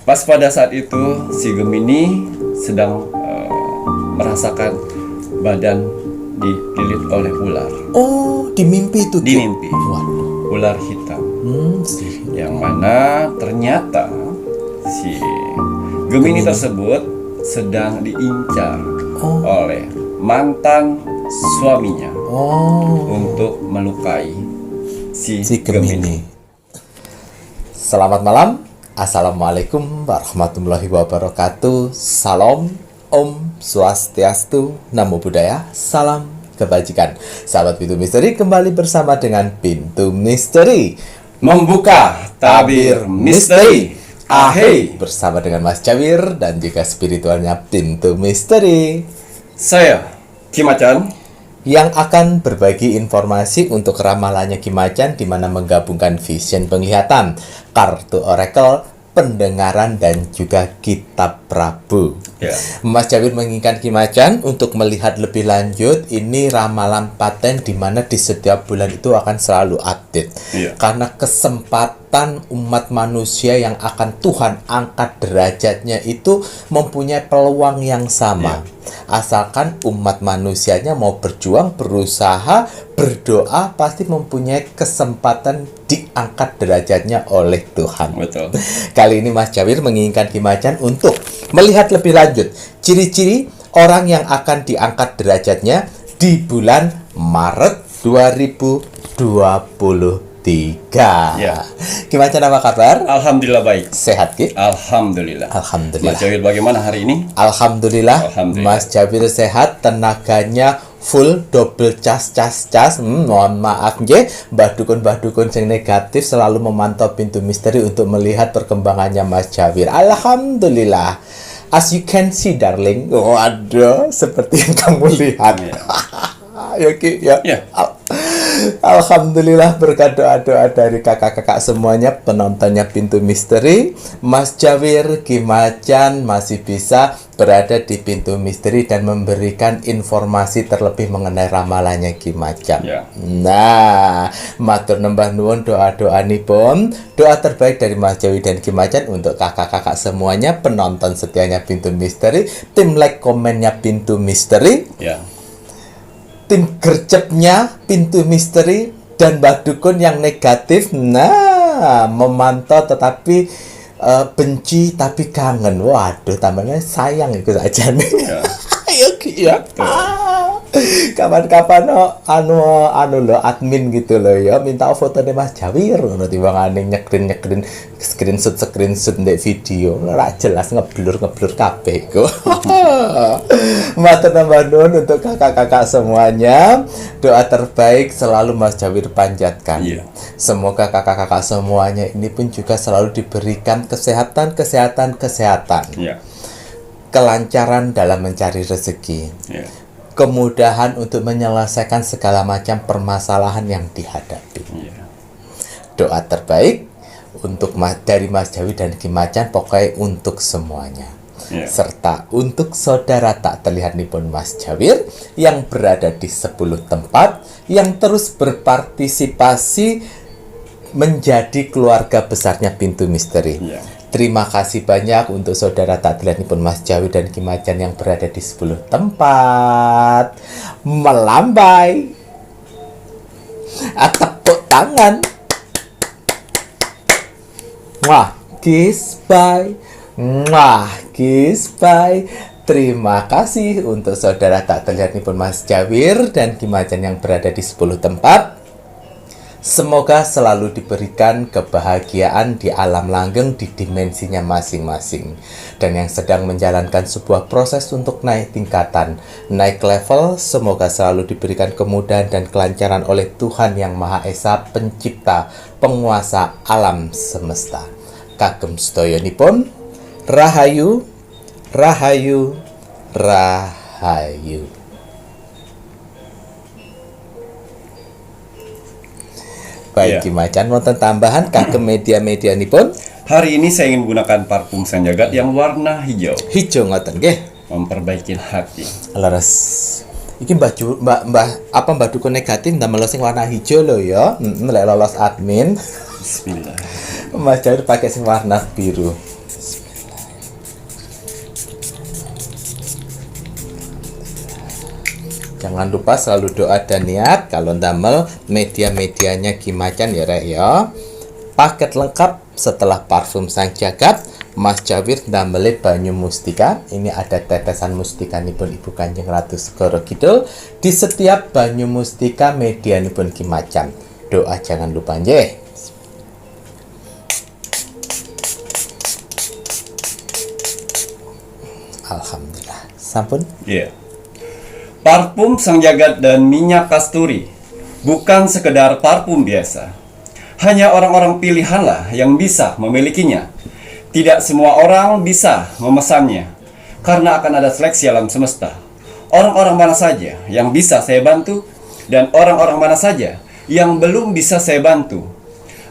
Pas pada saat itu si Gemini sedang merasakan badan dililit oleh ular. Oh, di mimpi itu. Di mimpi. Waduh. Ular hitam. Sih. Yang mana ternyata si Gemini tersebut sedang diincar oleh mantan suaminya untuk melukai si Gemini. Selamat malam. Assalamualaikum warahmatullahi wabarakatuh. Salam, Om Swastiastu, Namo Buddhaya, salam kebajikan. Sahabat Pintu Misteri, kembali bersama dengan Pintu Misteri Membuka tabir misteri. Ahey, bersama dengan Mas Cawir dan juga spiritualnya Pintu Misteri, saya Kim Acan, yang akan berbagi informasi untuk ramalannya Kim Acan, di mana menggabungkan vision penglihatan, kartu oracle, pendengaran, dan juga kitab Prabu. Mas Jawir menginginkan Kim Acan untuk melihat lebih lanjut. Ini ramalan paten di mana di setiap bulan itu akan selalu update. Karena kesempatan umat manusia yang akan Tuhan angkat derajatnya itu mempunyai peluang yang sama. Asalkan umat manusianya mau berjuang, berusaha, berdoa, pasti mempunyai kesempatan diangkat derajatnya oleh Tuhan. Betul. Kali ini Mas Jawir menginginkan Kim Acan untuk melihat lebih lanjut ciri-ciri orang yang akan diangkat derajatnya di bulan Maret 2023. Kim Acan, apa kabar? Alhamdulillah baik. Sehat, Ki? Alhamdulillah. Alhamdulillah. Mas Jawir bagaimana hari ini? Alhamdulillah. Mas Jawir sehat, tenaganya full, double cas. Mohon maaf nggih, mbah dukun sing negatif selalu memantau Pintu Misteri untuk melihat perkembangannya Mas Jawir. Alhamdulillah. As you can see, darling. Waduh, seperti yang kamu lihat. Ya, Ki, ya. Alhamdulillah, berkat doa-doa dari kakak-kakak semuanya, penontonnya Pintu Misteri, Mas Jawir, Kim Acan masih bisa berada di Pintu Misteri dan memberikan informasi terlebih mengenai ramalannya Kim Acan. Nah, matur nembah nuwun doa-doa nipun, doa terbaik dari Mas Jawir dan Kim Acan untuk kakak-kakak semuanya, penonton setianya Pintu Misteri, tim like komennya Pintu Misteri, tim gercepnya Pintu Misteri, dan Mbah Dukun yang negatif. Nah, memantau tetapi benci tapi kangen. Waduh, tambahnya sayang itu aja nih. Ayo, ya. Kapan-kapan anu lo admin gitu loh ya, minta foto deh Mas Jawir ngono timbangane nyekrin screenshot ndek video ora jelas ngeblur kabeh iku. Matur nuwun untuk kakak-kakak semuanya. Doa terbaik selalu Mas Jawir panjatkan. Semoga kakak-kakak semuanya ini pun juga selalu diberikan kesehatan. Kelancaran dalam mencari rezeki. Kemudahan untuk menyelesaikan segala macam permasalahan yang dihadapi. Doa terbaik untuk dari Mas Jawir dan Kim Acan, pokoknya untuk semuanya. Serta untuk saudara tak terlihat nipun Mas Jawir yang berada di 10 tempat, yang terus berpartisipasi menjadi keluarga besarnya Pintu Misteri. Terima kasih banyak untuk saudara tak terlihat nipun Mas Jawir dan Kim Acan yang berada di 10 tempat. Melambai, tepuk tangan. Kiss bye. Terima kasih untuk saudara tak terlihat nipun Mas Jawir dan Kim Acan yang berada di 10 tempat. Semoga selalu diberikan kebahagiaan di alam langgeng di dimensinya masing-masing. Dan yang sedang menjalankan sebuah proses untuk naik tingkatan, naik level, semoga selalu diberikan kemudahan dan kelancaran oleh Tuhan Yang Maha Esa, Pencipta, Penguasa alam semesta. Kagem sedayanipun, Rahayu. Baik, Kim Acan, wonten tambahan kagem media-media nipun? Hari ini saya ingin menggunakan parfum Sang Jagat yang warna hijau. Hijau ngoten nggih. Memperbaiki hati. Leres. Iki Mbah Dukun negatif ndamel sing warna hijau lho ya. Lek lolos admin. Bismillah. Mas Jawir pakai sing warna biru. Jangan lupa selalu doa dan niat kalau ndamel media-medianya Kimacan ya Rek ya. Paket lengkap setelah parfum Sang Jagat, Mas Jawir ndameli banyu mustika. Ini ada tetesan mustikanipun Ibu Kanjeng Ratu Segoro Kidul. Di setiap banyu mustika medianipun Kimacan. Doa jangan lupa nggih. Alhamdulillah. Sampun? Iya. Parfum Sang Jagat dan minyak kasturi bukan sekedar parfum biasa. Hanya orang-orang pilihanlah yang bisa memilikinya. Tidak semua orang bisa memesannya, karena akan ada seleksi alam semesta. Orang-orang mana saja yang bisa saya bantu, dan orang-orang mana saja yang belum bisa saya bantu.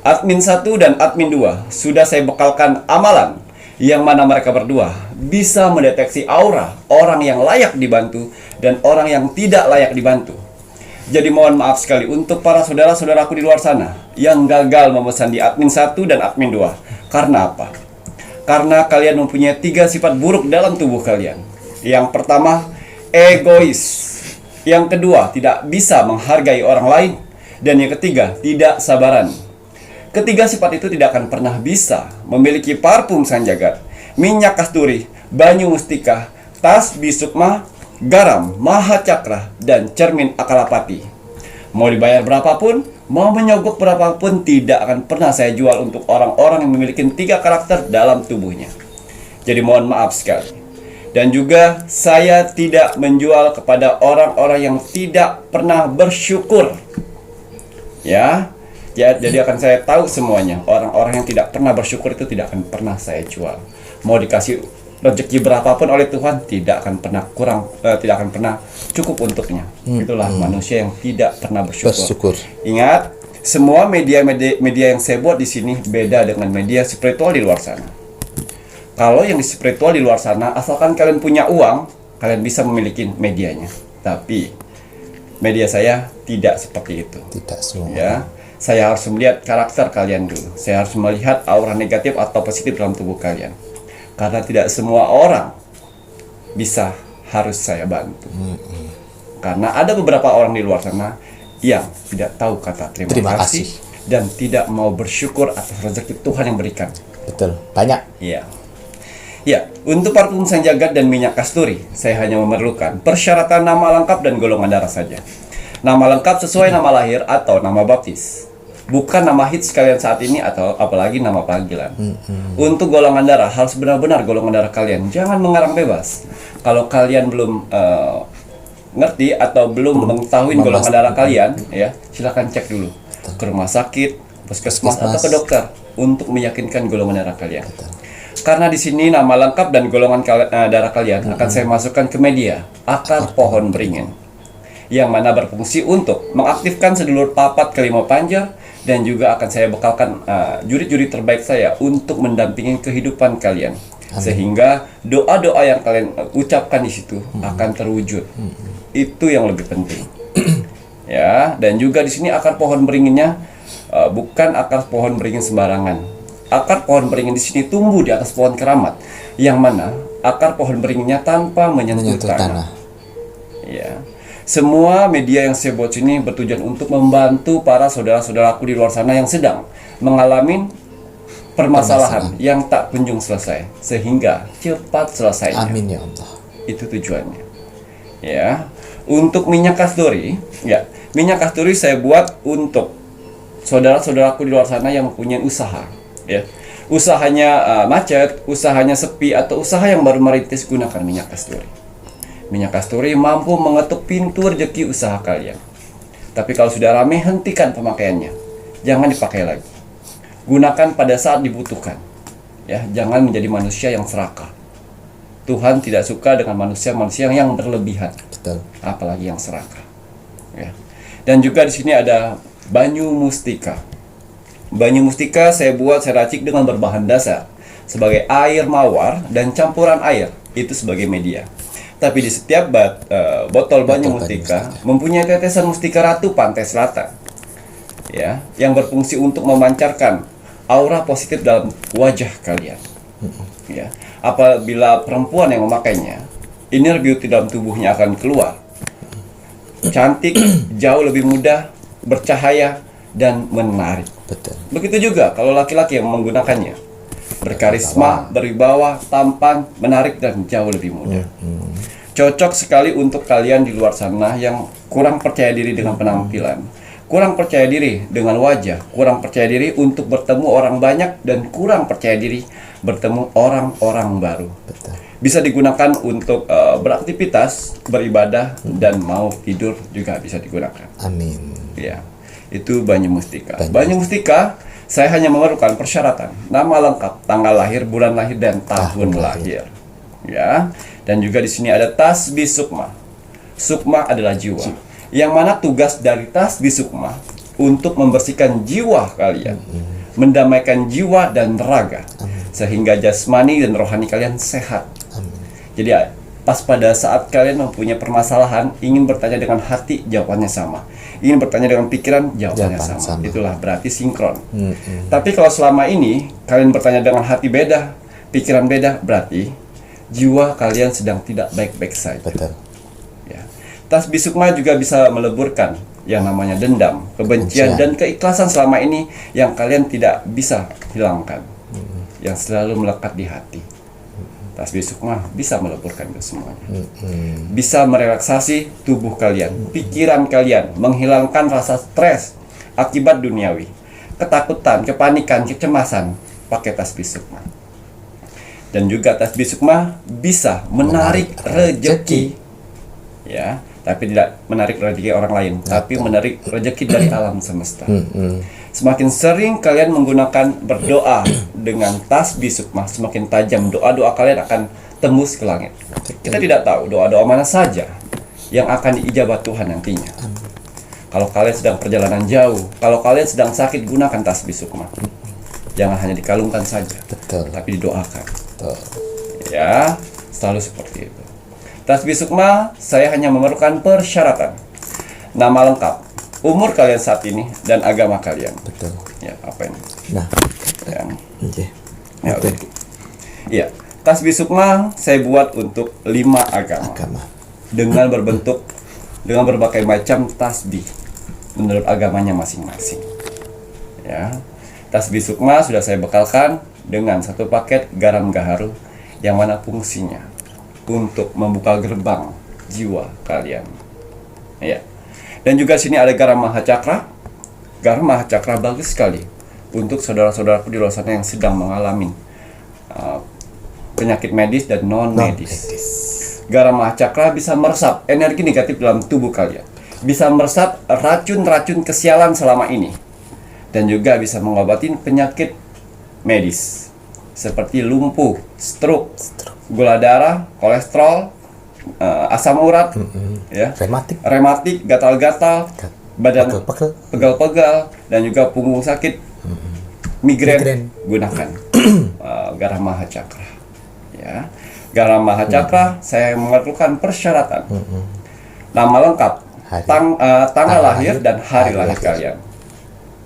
Admin 1 dan admin 2 sudah saya bekalkan amalan, yang mana mereka berdua bisa mendeteksi aura orang yang layak dibantu dan orang yang tidak layak dibantu. Jadi mohon maaf sekali untuk para saudara-saudaraku di luar sana yang gagal memesan di admin 1 dan admin 2. Karena apa? Karena kalian mempunyai 3 sifat buruk dalam tubuh kalian. Yang pertama, egois. Yang kedua, tidak bisa menghargai orang lain. Dan yang ketiga, tidak sabaran. Ketiga sifat itu tidak akan pernah bisa memiliki parfum Sang Jagat, minyak kasturi, banyu mustika, tasbih sukma, garam, maha cakra, dan cermin akalapati. Mau dibayar berapapun, mau menyogok berapapun, tidak akan pernah saya jual untuk orang-orang yang memiliki 3 karakter dalam tubuhnya. Jadi mohon maaf sekali. Dan juga saya tidak menjual kepada orang-orang yang tidak pernah bersyukur. Ya, jadi akan saya tahu semuanya. Orang-orang yang tidak pernah bersyukur itu tidak akan pernah saya jual. Mau dikasih rezeki berapapun oleh Tuhan, tidak akan pernah kurang, tidak akan pernah cukup untuknya. Itulah manusia yang tidak pernah bersyukur. Ingat, semua media yang saya buat di sini beda dengan media spiritual di luar sana. Kalau yang di spiritual di luar sana, asalkan kalian punya uang, kalian bisa memiliki medianya. Tapi media saya tidak seperti itu. Tidak semua. Ya, saya harus melihat karakter kalian dulu. Saya harus melihat aura negatif atau positif dalam tubuh kalian. Karena tidak semua orang bisa harus saya bantu. Karena ada beberapa orang di luar sana yang tidak tahu kata terima kasih dan tidak mau bersyukur atas rezeki Tuhan yang berikan. Betul, banyak. Iya. Ya, untuk parfum Sang Jagat dan minyak kasturi, saya hanya memerlukan persyaratan nama lengkap dan golongan darah saja. Nama lengkap sesuai nama lahir atau nama baptis. Bukan nama hits kalian saat ini atau apalagi nama panggilan. Untuk golongan darah harus benar-benar golongan darah kalian. Jangan mengarang bebas. Kalau kalian belum ngerti atau belum mengetahui golongan darah kalian, ya silakan cek dulu ke rumah sakit, puskesmas atau ke dokter untuk meyakinkan golongan darah kalian. Karena di sini nama lengkap dan golongan darah kalian akan saya masukkan ke media akar pohon beringin, yang mana berfungsi untuk mengaktifkan sedulur papat kelima panjar, dan juga akan saya bekalkan jurit-jurit terbaik saya untuk mendampingi kehidupan kalian. Sehingga doa-doa yang kalian ucapkan di situ akan terwujud. Itu yang lebih penting. Ya, dan juga di sini akar pohon beringinnya bukan akar pohon beringin sembarangan. Akar pohon beringin di sini tumbuh di atas pohon keramat, yang mana akar pohon beringinnya tanpa menyentuh tanah. Ya. Semua media yang saya buat sini bertujuan untuk membantu para saudara-saudaraku di luar sana yang sedang mengalami permasalahan yang tak kunjung selesai, sehingga cepat selesainya. Amin ya Allah. Itu tujuannya. Ya. Untuk minyak kasturi, ya, minyak kasturi saya buat untuk saudara-saudaraku di luar sana yang mempunyai usaha, ya. Usahanya macet, usahanya sepi, atau usaha yang baru merintis, gunakan minyak kasturi. Minyak kasturi mampu mengetuk pintu rezeki usaha kalian. Tapi kalau sudah ramai, hentikan pemakaiannya. Jangan dipakai lagi. Gunakan pada saat dibutuhkan. Ya, jangan menjadi manusia yang serakah. Tuhan tidak suka dengan manusia-manusia yang berlebihan. Betul. Apalagi yang serakah. Ya. Dan juga di sini ada banyu mustika. Banyu mustika saya racik dengan berbahan dasar sebagai air mawar dan campuran air itu sebagai media. Tapi di setiap botol banyu mustika mempunyai tetesan mustika ratu pantai selatan, ya, yang berfungsi untuk memancarkan aura positif dalam wajah kalian. Ya, apabila perempuan yang memakainya, inner beauty dalam tubuhnya akan keluar. cantik, jauh lebih mudah, bercahaya, dan menarik. Betul. Begitu juga kalau laki-laki yang menggunakannya. Berkarisma, berwibawa, tampan, menarik, dan jauh lebih mudah. Cocok sekali untuk kalian di luar sana yang kurang percaya diri dengan penampilan, kurang percaya diri dengan wajah, kurang percaya diri untuk bertemu orang banyak, dan kurang percaya diri bertemu orang-orang baru. Betul. Bisa digunakan untuk beraktivitas, beribadah, dan mau tidur juga bisa digunakan. Amin. Ya, itu Banyu Mustika. Banyu Banyu Mustika, saya hanya memerlukan persyaratan, nama lengkap, tanggal lahir, bulan lahir, dan tahun lahir. Ya, dan juga di sini ada tasbih sukma. Sukma adalah jiwa. Yang mana tugas dari tasbih sukma untuk membersihkan jiwa kalian, mendamaikan jiwa dan raga, sehingga jasmani dan rohani kalian sehat. Jadi pas pada saat kalian mempunyai permasalahan, ingin bertanya dengan hati, jawabannya sama. Ingin bertanya dengan pikiran, jawabannya Jawaban sama. sama. Itulah berarti sinkron. Tapi kalau selama ini kalian bertanya dengan hati beda, pikiran beda, berarti jiwa kalian sedang tidak baik-baik saja. Betul. Ya. Tasbih sukma juga bisa meleburkan yang namanya dendam, kebencian, dan keikhlasan selama ini yang kalian tidak bisa hilangkan, yang selalu melekat di hati. Tasbih sukma bisa meleburkan itu semuanya. Bisa merelaksasi tubuh kalian, pikiran kalian, menghilangkan rasa stres akibat duniawi, ketakutan, kepanikan, kecemasan, pakai tasbih sukma. Dan juga tasbih sukma bisa menarik rejeki. Ya, tapi tidak menarik rezeki orang lain, tapi menarik rezeki dari alam semesta. Semakin sering kalian menggunakan berdoa dengan tasbih sukma, semakin tajam doa-doa kalian akan tembus ke langit. Kita tidak tahu doa-doa mana saja yang akan diijabah Tuhan nantinya. Kalau kalian sedang perjalanan jauh, kalau kalian sedang sakit, gunakan tasbih sukma. Jangan hanya dikalungkan saja, Betul. tapi didoakan. Betul. Ya, selalu seperti itu. Tasbih sukma, saya hanya memerlukan persyaratan. Nama lengkap, umur kalian saat ini, dan agama kalian. Betul. Ya, apa ini? Nah, Ya, oke. ya, oke. Iya, tasbih sukma saya buat untuk 5 agama. Agama. Dengan berbagai macam tasbih menurut agamanya masing-masing. Ya, tasbih sukma sudah saya bekalkan dengan satu paket garam gaharu yang mana fungsinya untuk membuka gerbang jiwa kalian. Ya. Dan juga sini ada garam mahacakra. Garam mahacakra bagus sekali untuk saudara-saudaraku di luar sana yang sedang mengalami penyakit medis dan non medis. Garam mahacakra bisa meresap energi negatif dalam tubuh kalian, bisa meresap racun-racun kesialan selama ini, dan juga bisa mengobati penyakit medis seperti lumpuh, stroke, gula darah, kolesterol, asam urat, ya, rematik, gatal-gatal, badan pegal-pegal, dan juga punggung sakit, migrain. Gunakan garam mahacakra. Ya, garam mahacakra saya memerlukan persyaratan. Nama lengkap, tanggal lahir dan hari lahir kalian.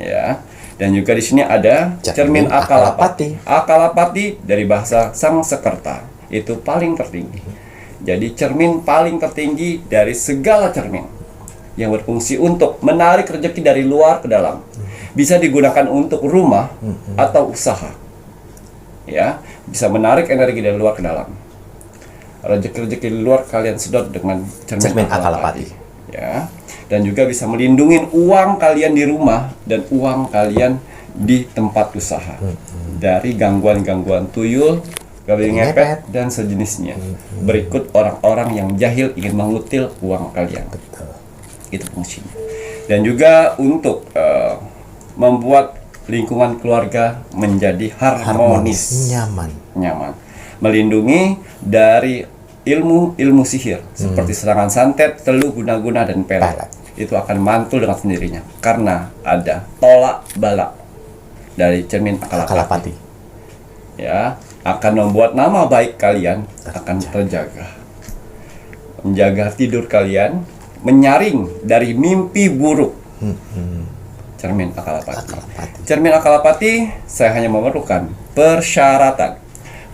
Ya. Dan juga di sini ada cermin akalapati. Akalapati dari bahasa Sangsekerta, itu paling tertinggi. Jadi cermin paling tertinggi dari segala cermin yang berfungsi untuk menarik rezeki dari luar ke dalam. Bisa digunakan untuk rumah atau usaha. Ya, bisa menarik energi dari luar ke dalam. Rezeki-rezeki di luar kalian sedot dengan cermin akalapati. Ya. Dan juga bisa melindungi uang kalian di rumah dan uang kalian di tempat usaha dari gangguan-gangguan tuyul, babi ngepet, dan sejenisnya. Berikut orang-orang yang jahil ingin mengutil uang kalian. Itu fungsinya. Dan juga untuk membuat lingkungan keluarga menjadi harmonis, nyaman, melindungi dari ilmu sihir seperti serangan santet, teluh, guna-guna, dan pelet. Itu akan mantul dengan sendirinya karena ada tolak balak dari cermin akalapati. Ya, akan membuat nama baik kalian akan terjaga, menjaga tidur kalian, menyaring dari mimpi buruk. Cermin akalapati. Cermin akalapati saya hanya memerlukan persyaratan.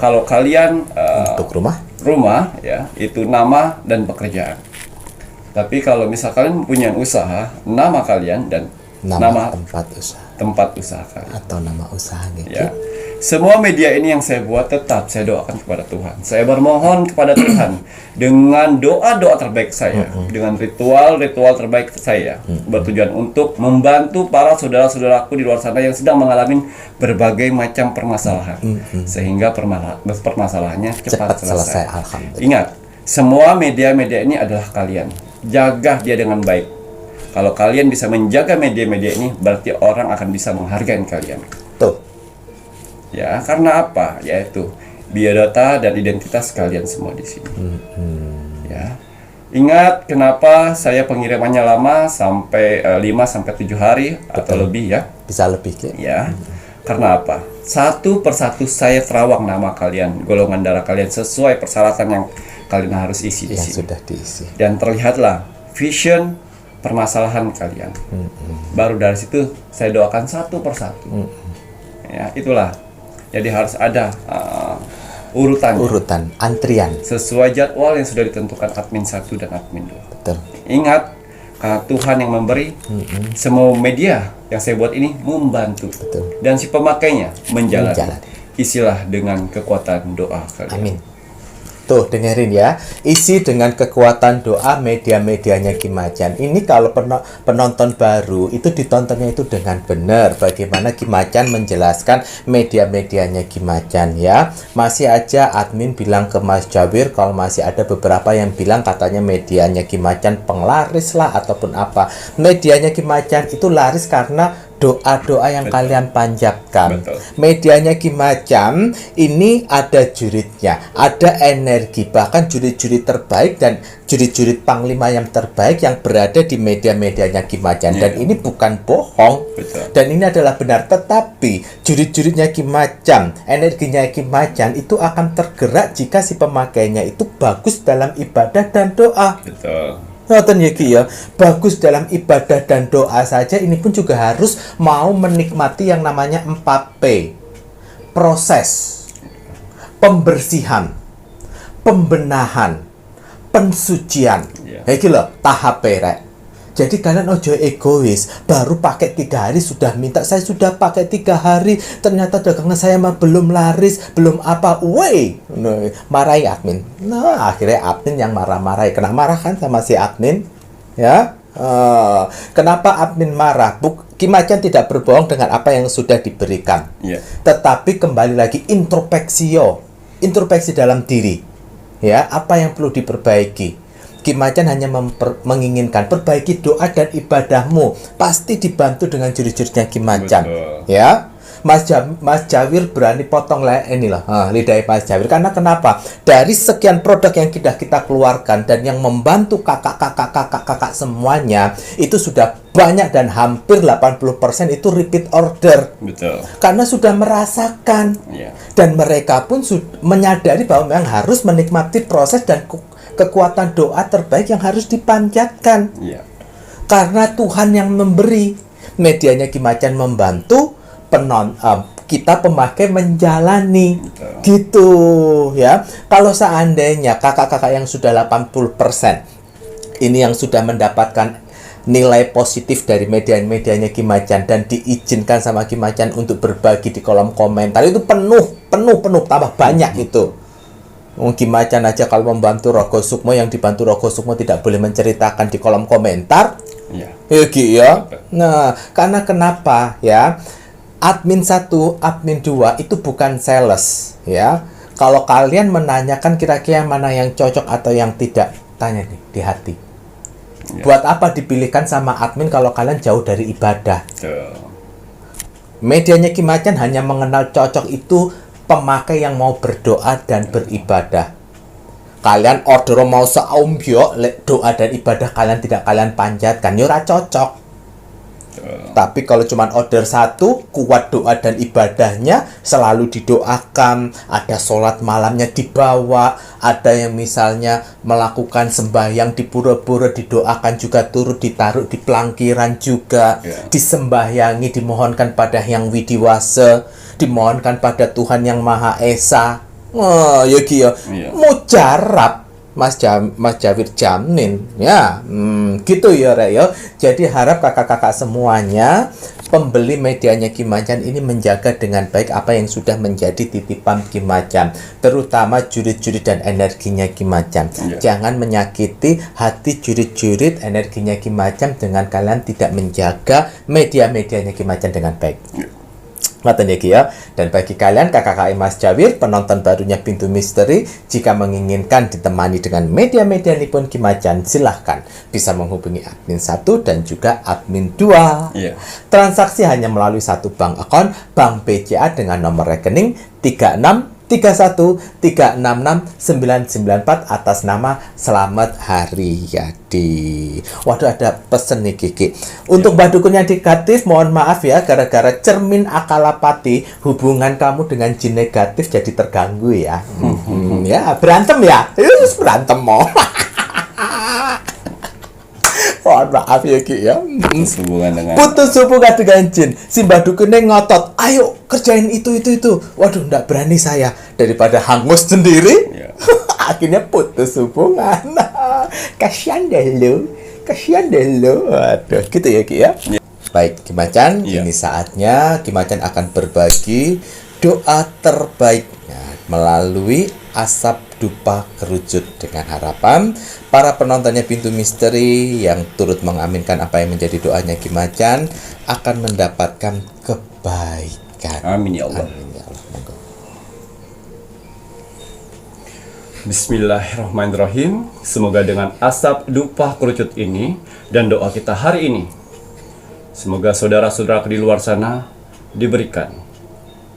Kalau kalian untuk rumah ya, itu nama dan pekerjaan. Tapi kalau misal kalian mempunyai usaha, nama kalian dan Nama tempat usaha tempat usaha kalian. atau nama usaha gitu. Ya. Semua media ini yang saya buat tetap saya doakan kepada Tuhan. Saya bermohon kepada Tuhan dengan doa-doa terbaik saya, dengan ritual-ritual terbaik saya, bertujuan untuk membantu para saudara-saudaraku di luar sana yang sedang mengalami berbagai macam permasalahan, sehingga permasalahannya cepat selesai. Alhamdulillah. Ingat, semua media-media ini adalah kalian. Jaga dia dengan baik. Kalau kalian bisa menjaga media-media ini, berarti orang akan bisa menghargai kalian. Tuh. Ya, karena apa? Yaitu biodata dan identitas kalian semua di sini. Ya. Ingat kenapa saya pengirimannya lama sampai 5 sampai 7 hari atau lebih ya? Bisa lebih gitu. Ya. Karena apa? Satu persatu saya terawang nama kalian, golongan darah kalian sesuai persyaratan yang kalian harus isi di Yang sini. sudah diisi. Dan terlihatlah vision permasalahan kalian. Baru dari situ saya doakan satu persatu. Ya, itulah. Jadi harus ada urutannya. Urutan antrian. Sesuai jadwal yang sudah ditentukan admin 1 dan admin 2. Betul. Ingat, Tuhan yang memberi, semua media yang saya buat ini membantu. Betul. Dan si pemakainya menjalani. Menjalani. Isilah dengan kekuatan doa kalian. Amin. Tuh, dengerin ya. Isi dengan kekuatan doa media-medianya Kimacan. Ini kalau penonton baru itu ditontonnya itu dengan benar. Bagaimana Kimacan menjelaskan media-medianya Kimacan ya. Masih aja admin bilang ke Mas Jawir kalau masih ada beberapa yang bilang katanya medianya Kimacan penglaris lah ataupun apa. Medianya Kimacan itu laris karena doa-doa yang kalian panjatkan. Betul. Medianya Kimacan ini ada juritnya, ada energi, bahkan jurit-jurit terbaik dan jurit-jurit panglima yang terbaik yang berada di media-medianya Kimacan. Dan ini bukan bohong. Betul. Dan ini adalah benar. Tetapi jurit-juritnya Kimacan, energinya Kimacan itu akan tergerak jika si pemakainya itu bagus dalam ibadah dan doa. Betul. Ngoten ya Ki ya, bagus dalam ibadah dan doa saja. Ini pun juga harus mau menikmati yang namanya 4P. Proses pembersihan, pembenahan, pensucian. Iki lho tahap rek. Jadi kalian ojo egois, baru pakai 3 hari sudah minta, saya sudah pakai 3 hari, ternyata dagangan saya mah belum laris, belum apa, woi, marahi admin. Nah, akhirnya admin yang marah-marahi, kena marah kan sama si admin, ya. Kenapa admin marah? Kimacan tidak berbohong dengan apa yang sudah diberikan. Iya. Tetapi kembali lagi introspeksi dalam diri, ya, apa yang perlu diperbaiki. Kimacan hanya menginginkan perbaiki doa dan ibadahmu, pasti dibantu dengan juri-jurinya Kimacan. Betul. Ya, Mas Jawir berani potong lidah Mas Jawir karena kenapa? Dari sekian produk yang kita keluarkan dan yang membantu kakak semuanya itu sudah banyak dan hampir 80% itu repeat order. Betul. Karena sudah merasakan. Iya. Dan mereka pun menyadari bahwa memang harus menikmati proses dan kekuatan doa terbaik yang harus dipanjatkan. Iya. Karena Tuhan yang memberi. Medianya Kimacan membantu, kita pemakai menjalani. Betul. Gitu ya. Kalau seandainya kakak-kakak yang sudah 80% ini yang sudah mendapatkan nilai positif dari medianya Kimacan dan diizinkan sama Kimacan untuk berbagi di kolom komentar, itu penuh tambah banyak itu. Kimacan aja kalau membantu Rogo Sukmo, yang dibantu Rogo Sukmo tidak boleh menceritakan di kolom komentar. Iya. Ya. Nah, karena kenapa ya? Admin 1, admin 2 itu bukan sales ya. Kalau kalian menanyakan kira-kira mana yang cocok atau yang tidak, tanya nih di hati. Ya. Buat apa dipilihkan sama admin kalau kalian jauh dari ibadah? Betul. Medianya Kimacan hanya mengenal cocok itu pemakai yang mau berdoa dan beribadah. Kalian order mau saumbyo, doa dan ibadah kalian tidak kalian panjatkan, ya ora cocok. Tapi kalau cuma order 1, kuat doa dan ibadahnya, selalu didoakan, ada sholat malamnya dibawa, ada yang misalnya melakukan sembahyang di pura-pura didoakan juga, turut ditaruh di pelangkiran juga, disembahyangi, dimohonkan pada Yang Widiwasa, dimohonkan pada Tuhan Yang Maha Esa. Oh, ya gitu. Mujarab Mas Jawir jamin ya. Gitu ya Rek ya. Jadi harap kakak-kakak semuanya pembeli medianya Ki Macan ini menjaga dengan baik apa yang sudah menjadi titipan Ki Macan, terutama jurit-jurit dan energinya Ki Macan. Jangan menyakiti hati jurit-jurit energinya Ki Macan dengan kalian tidak menjaga media-medianya Ki Macan dengan baik. Maten ya Ki ya. Dan bagi kalian kakak-kakak Mas Jawir, penonton barunya Pintu Misteri, jika menginginkan ditemani dengan media-media nipun Ki Macan, silahkan bisa menghubungi admin 1 dan juga admin 2. Transaksi hanya melalui satu bank account, Bank BCA dengan nomor rekening 3631366994 atas nama Selamat Haryadi. Waduh, ada pesen nih Kiki. Untuk Mbak Dukun yang negatif, mohon maaf ya, gara-gara cermin akalapati, hubungan kamu dengan jin negatif jadi terganggu ya. Ya, berantem ya. Berantem mau. Mohon maaf ya Ki ya. Putus hubungan dengan jin. Si Mbak Dukunnya ngotot, ayo kerjain itu. Waduh, nggak berani saya. Daripada hangus sendiri, akhirnya putus hubungan. Kasian deh lu. Waduh, gitu ya Ki ya. Baik Ki Macan, ini saatnya Ki Macan akan berbagi doa terbaiknya melalui asap dupa kerucut, dengan harapan para penontonnya Pintu Misteri yang turut mengaminkan apa yang menjadi doanya Ki Macan akan mendapatkan kebaikan. Amin ya Allah. Amin ya Allah. Monggo. Bismillahirrahmanirrahim. Semoga dengan asap dupa kerucut ini dan doa kita hari ini, semoga saudara-saudara di luar sana diberikan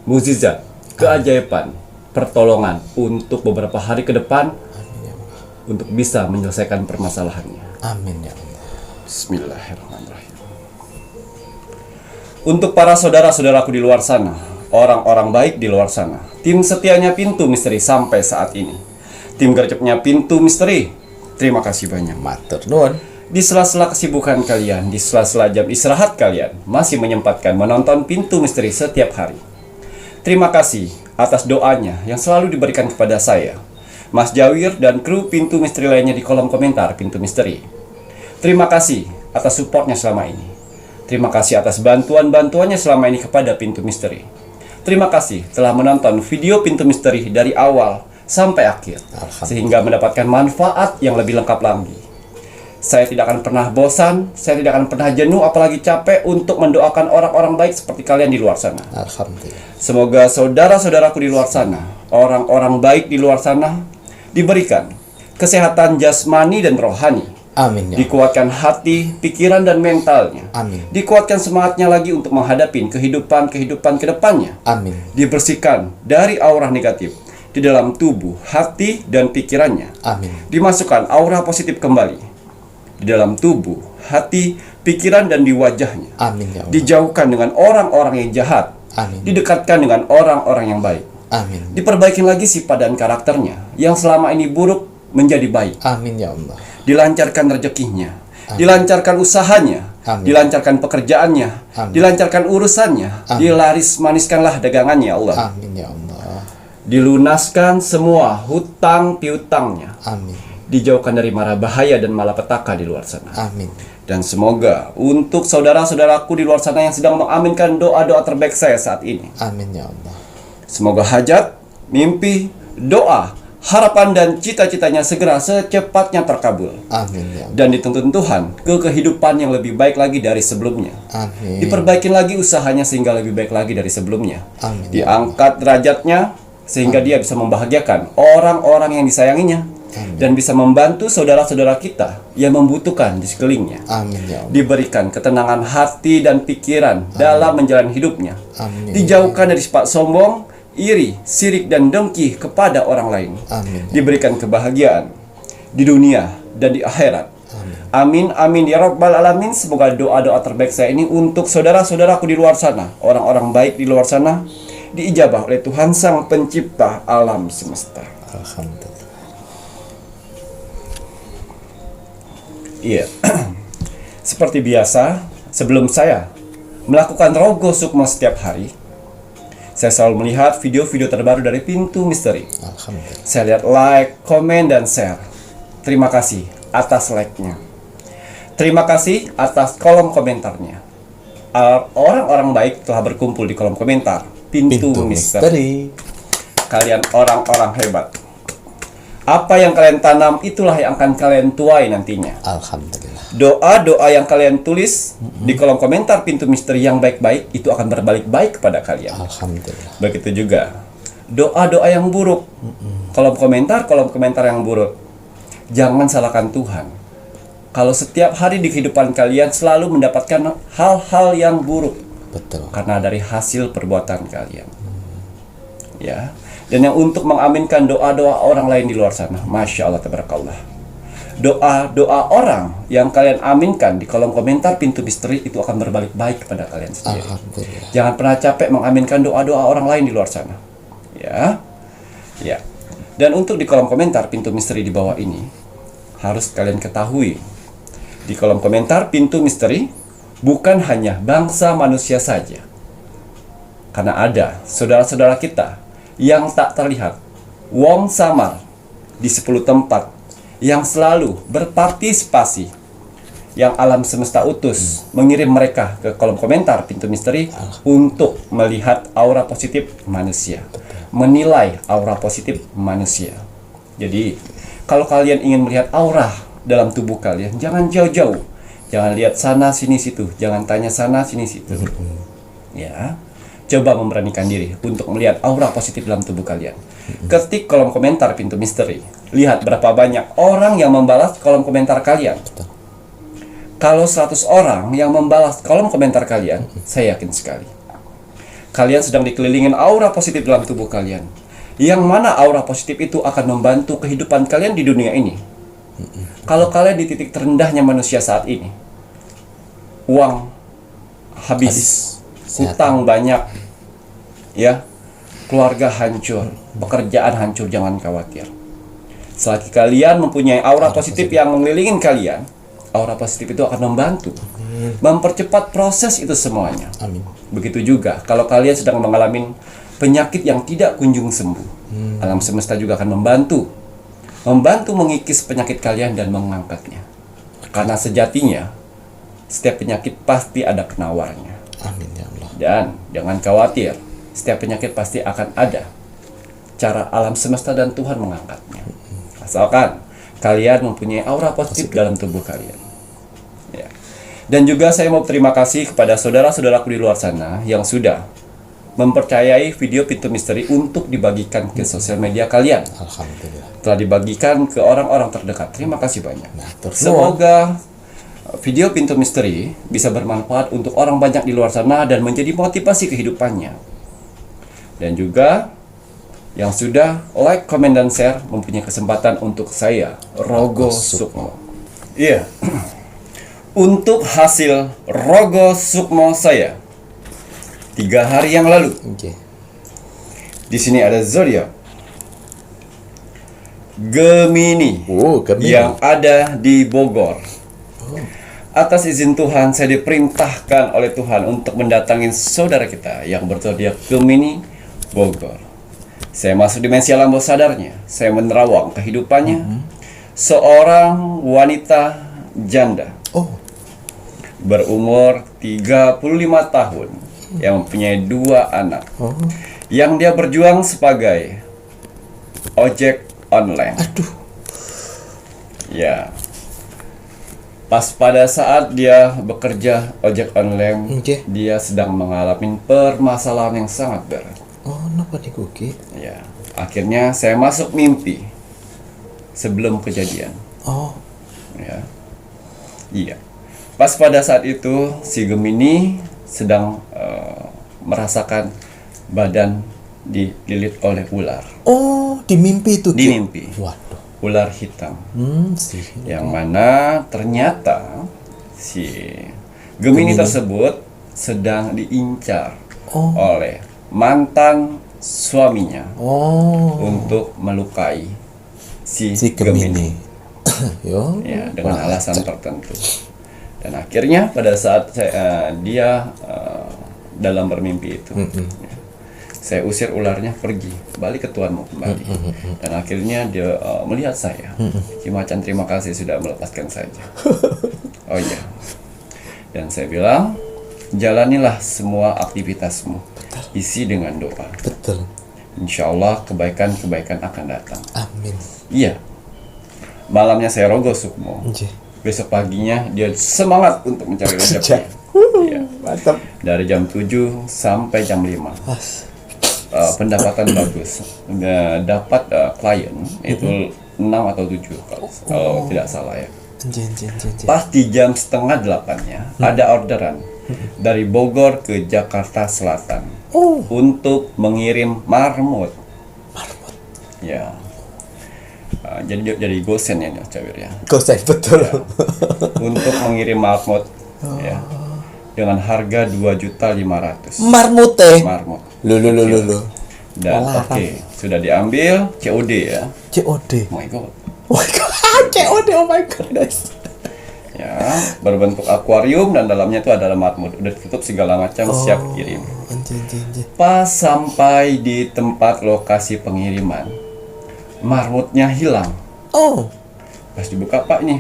mukjizat, keajaiban, pertolongan untuk beberapa hari ke depan, untuk bisa menyelesaikan permasalahannya. Amin ya Allah. Bismillahirrahmanirrahim. Untuk para saudara-saudaraku di luar sana, orang-orang baik di luar sana, tim setianya Pintu Misteri sampai saat ini, tim gercepnya Pintu Misteri, terima kasih banyak. Matur nuwun. Di sela-sela kesibukan kalian, di sela-sela jam istirahat kalian, masih menyempatkan menonton Pintu Misteri setiap hari. Terima kasih atas doanya yang selalu diberikan kepada saya, Mas Jawir, dan kru Pintu Misteri lainnya di kolom komentar Pintu Misteri. Terima kasih atas supportnya selama ini. Terima kasih atas bantuan-bantuannya selama ini kepada Pintu Misteri. Terima kasih telah menonton video Pintu Misteri dari awal sampai akhir, sehingga mendapatkan manfaat yang lebih lengkap lagi. Saya tidak akan pernah bosan, saya tidak akan pernah jenuh, apalagi capek untuk mendoakan orang-orang baik seperti kalian di luar sana. Alhamdulillah. Semoga saudara-saudaraku di luar sana, orang-orang baik di luar sana, diberikan kesehatan jasmani dan rohani. Amin ya. Dikuatkan hati, pikiran, dan mentalnya. Amin. Dikuatkan semangatnya lagi untuk menghadapi kehidupan ke depannya. Amin. Dibersihkan dari aura negatif di dalam tubuh, hati, dan pikirannya. Amin. Dimasukkan aura positif kembali di dalam tubuh, hati, pikiran, dan di wajahnya. Amin ya Allah. Dijauhkan dengan orang-orang yang jahat. Amin. Didekatkan dengan orang-orang yang baik. Amin. Diperbaiki lagi sifat dan karakternya yang selama ini buruk menjadi baik. Amin ya Allah. Dilancarkan rezekinya, dilancarkan usahanya, dilancarkan pekerjaannya, dilancarkan urusannya, dilaris maniskanlah dagangannya ya Allah. Amin ya Allah. Dilunaskan semua hutang piutangnya. Amin. Dijauhkan dari mara bahaya dan malapetaka di luar sana. Amin. Dan semoga untuk saudara-saudaraku di luar sana yang sedang mengaminkan doa-doa terbaik saya saat ini, Amin ya Allah. semoga hajat, mimpi, doa, harapan, dan cita-citanya segera secepatnya terkabul. Amin ya Allah. Dan dituntun Tuhan ke kehidupan yang lebih baik lagi dari sebelumnya. Amin. Diperbaikin lagi usahanya sehingga lebih baik lagi dari sebelumnya. Amin. Diangkat derajatnya sehingga dia bisa membahagiakan orang-orang yang disayanginya. Dan bisa membantu saudara-saudara kita yang membutuhkan di sekelilingnya. Amin ya Allah. Diberikan ketenangan hati dan pikiran dalam menjalani hidupnya. Amin. Dijauhkan dari sifat sombong, iri, sirik, dan dengki kepada orang lain. Amin. Diberikan kebahagiaan di dunia dan di akhirat. Amin, amin ya rabbal alamin. Semoga doa-doa terbaik saya ini untuk saudara-saudaraku di luar sana, orang-orang baik di luar sana, diijabah oleh Tuhan Sang Pencipta alam semesta. Alhamdulillah. Iya. Seperti biasa, sebelum saya melakukan rogo sukma setiap hari, saya selalu melihat video-video terbaru dari Pintu Misteri. Alhamdulillah. Saya lihat like, komen, dan share. terima kasih atas like-nya. Terima kasih atas kolom komentarnya. Orang-orang baik telah berkumpul di kolom komentar Pintu Misteri. Kalian orang-orang hebat. Apa yang kalian tanam, itulah yang akan kalian tuai nantinya. Alhamdulillah. Doa-doa yang kalian tulis di kolom komentar Pintu Misteri yang baik-baik, itu akan berbalik baik kepada kalian. Alhamdulillah. Begitu juga doa-doa yang buruk, kolom komentar yang buruk. Jangan salahkan Tuhan. Kalau setiap hari di kehidupan kalian selalu mendapatkan hal-hal yang buruk, Betul. karena dari hasil perbuatan kalian. Ya. Dan yang untuk mengaminkan doa-doa orang lain di luar sana, Masya Allah, tabarakallah. Doa-doa orang yang kalian aminkan di kolom komentar Pintu Misteri itu akan berbalik baik kepada kalian sendiri. Alhamdulillah. Jangan pernah capek mengaminkan doa-doa orang lain di luar sana. Ya. Ya. Dan untuk di kolom komentar Pintu Misteri di bawah ini, harus kalian ketahui, di kolom komentar Pintu Misteri bukan hanya bangsa manusia saja. Karena ada saudara-saudara kita yang tak terlihat, wong samar di 10 tempat, yang selalu berpartisipasi, yang alam semesta utus mengirim mereka ke kolom komentar Pintu Misteri untuk melihat aura positif manusia, menilai aura positif manusia. Jadi kalau kalian ingin melihat aura dalam tubuh kalian, jangan jauh-jauh, jangan lihat sana sini situ, jangan tanya sana sini situ. Ya, coba memberanikan diri untuk melihat aura positif dalam tubuh kalian. Ketik kolom komentar Pintu Misteri, lihat berapa banyak orang yang membalas kolom komentar kalian. Kalau 100 orang yang membalas kolom komentar kalian, saya yakin sekali kalian sedang dikelilingin aura positif dalam tubuh kalian. Yang mana aura positif itu akan membantu kehidupan kalian di dunia ini. Kalau kalian di titik terendahnya manusia saat ini, uang habis, hutang banyak, ya, keluarga hancur, pekerjaan hancur, jangan khawatir. Selagi kalian mempunyai aura positif yang mengelilingi kalian, aura positif itu akan membantu mempercepat proses itu semuanya. Amin. Begitu juga kalau kalian sedang mengalami penyakit yang tidak kunjung sembuh, alam semesta juga akan membantu mengikis penyakit kalian dan mengangkatnya. Karena sejatinya setiap penyakit pasti ada penawarnya. Amin ya Allah. Dan jangan khawatir, setiap penyakit pasti akan ada cara alam semesta dan Tuhan mengangkatnya. Asalkan kalian mempunyai aura positif dalam tubuh kalian. Ya. Dan juga saya mau terima kasih kepada saudara-saudaraku di luar sana yang sudah mempercayai video Pintu Misteri untuk dibagikan ke sosial media kalian. Alhamdulillah. Telah dibagikan ke orang-orang terdekat. Terima kasih banyak. Nah, terus Semoga video Pintu Misteri bisa bermanfaat untuk orang banyak di luar sana dan menjadi motivasi kehidupannya. Dan juga yang sudah like, komen, dan share mempunyai kesempatan untuk saya, Rogo Sukmo. Iya. Untuk hasil Rogo Sukmo saya 3 hari yang lalu. Oke. Di sini ada zodiak Gemini. Gemini. Yang ada di Bogor. Atas izin Tuhan, saya diperintahkan oleh Tuhan untuk mendatangi saudara kita yang berzodiak Gemini, Bogor. Saya masuk dimensi alam bawah sadarnya. Saya menerawang kehidupannya. Seorang wanita janda. Berumur 35 tahun. Yang mempunyai 2 anak. Yang dia berjuang sebagai ojek online. Ya. Pas pada saat dia bekerja ojek online, dia sedang mengalami permasalahan yang sangat berat. Kenapa dikuki? Ya, akhirnya saya masuk mimpi sebelum kejadian. Ya, iya. Pas pada saat itu si Gemini sedang merasakan badan dililit oleh ular. Di mimpi itu? Di mimpi. Waduh. Ular hitam. Yang mana ternyata si Gemini tersebut sedang diincar oleh mantan suaminya untuk melukai si Gemini. Ya, dengan alasan tertentu. Dan akhirnya pada saat dia dalam bermimpi itu, Saya usir ularnya pergi, balik ke tuanmu kembali. Dan akhirnya dia melihat saya. Ki Macan, terima kasih sudah melepaskan saja. Oh iya. Dan saya bilang, jalanilah semua aktivitasmu, isi dengan doa. Betul. Insya Allah kebaikan-kebaikan akan datang. Amin. Iya. Malamnya saya rogoh Sukmo. Nggih. Besok paginya dia semangat untuk mencari rezeki. Iya. Mantap. Dari jam 7 sampai jam 5. Mas. Pendapatan bagus. Dapat klien itu 6 atau 7 kalau tidak salah ya. Nggih. Pas di jam setengah 8-nya ada orderan dari Bogor ke Jakarta Selatan untuk mengirim marmut. Ya. Jadi gosen ya Cawir ya. Gosen betul. Untuk mengirim marmut ya. Dengan harga 2.500.000. Marmute. Marmut. Lu. Dan oke, sudah diambil COD ya. COD. Oh my god. Oh my god. COD, oh my goodness. Ya, berbentuk akuarium dan dalamnya itu adalah marmut. Udah ditutup segala macam, siap kirim. Pas sampai di tempat lokasi pengiriman, marmutnya hilang. Oh. Pas dibuka, Pak, ini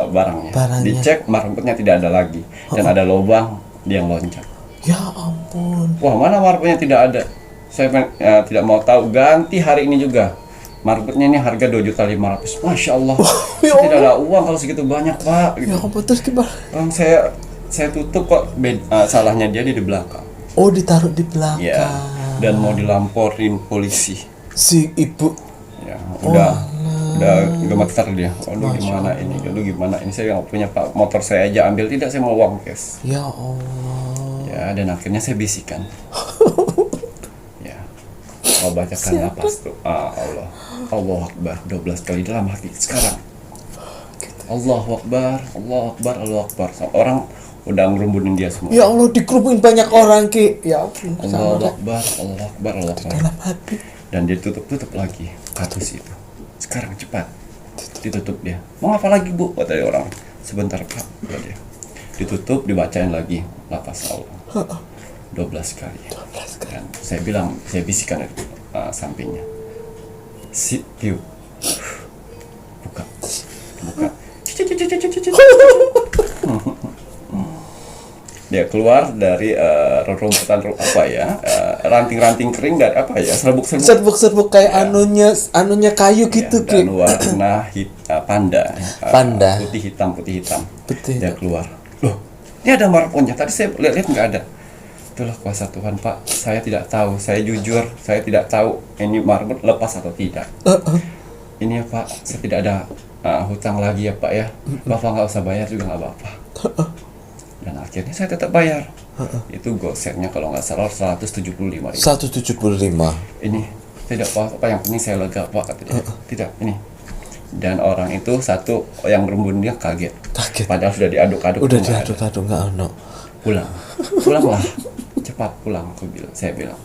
barangnya. Barangnya. Dicek, marmutnya tidak ada lagi dan ada lubang dia loncat. Ya ampun. Wah, mana marmutnya tidak ada? Saya tidak mau tahu. Ganti hari ini juga. Marmutnya ini harga 2.500.000. Masya Allah. Ya Saya tidak ada uang kalau segitu banyak, Pak. Ya ampun, terus gimana? Saya tutup kok. Salahnya dia di belakang. Oh, ditaruh di belakang. Ya. Dan mau dilaporin polisi. Si ibu. Ya, udah gemeter dia. Aduh gimana ini? Saya nggak punya, Pak. Motor saya aja ambil, tidak, saya mau uang cash. Ya Allah. Ya, dan akhirnya saya bisikan. Ya. Kau bacakan lapas tuh. Allah. Allahu Akbar 12 kali dalam hati sekarang. Allahu Akbar, Allahu Akbar, Allahu Akbar. Orang udah ngerumbunin dia semua. Ya Allah, dikerumunin banyak orang, Ki. Ya ampun. Allahu Akbar, Allahu Akbar, Allahu Akbar. Dalam hati. Dan dia tutup lagi katus itu. Sekarang cepat. Ditutup dia. Mau apa lagi, Bu? Kata orang. Sebentar, Pak. Kata dia. Ditutup, dibacain lagi lapas Allah. 12 kali. Dan saya bilang, saya bisikan itu sampingnya. Sit you. Buka. Dia keluar dari rerumputan ranting-ranting kering dari apa ya, serbuk kayak ya. anunya kayu gitu, ya, dan warna panda. putih hitam Betul. Dia keluar, loh, ini ada marmutnya, tadi saya lihat nggak ada. Itulah kuasa Tuhan, Pak. Saya tidak tahu, saya jujur, saya tidak tahu ini marmut lepas atau tidak. Ini ya, Pak, saya tidak ada hutang lagi ya, Pak ya. Bapak nggak usah bayar juga nggak apa-apa. Dan akhirnya saya tetap bayar. Itu gosetnya kalau nggak salah 175.000. 175. Ini tidak apa-apa, yang penting saya lega, Pak, kata dia. Tidak, ini. Dan orang itu satu yang berembun dia kaget. Padahal sudah diaduk-aduk. Udah diaduk-aduk, nggak ono. Pulanglah. Cepat pulang, saya bilang.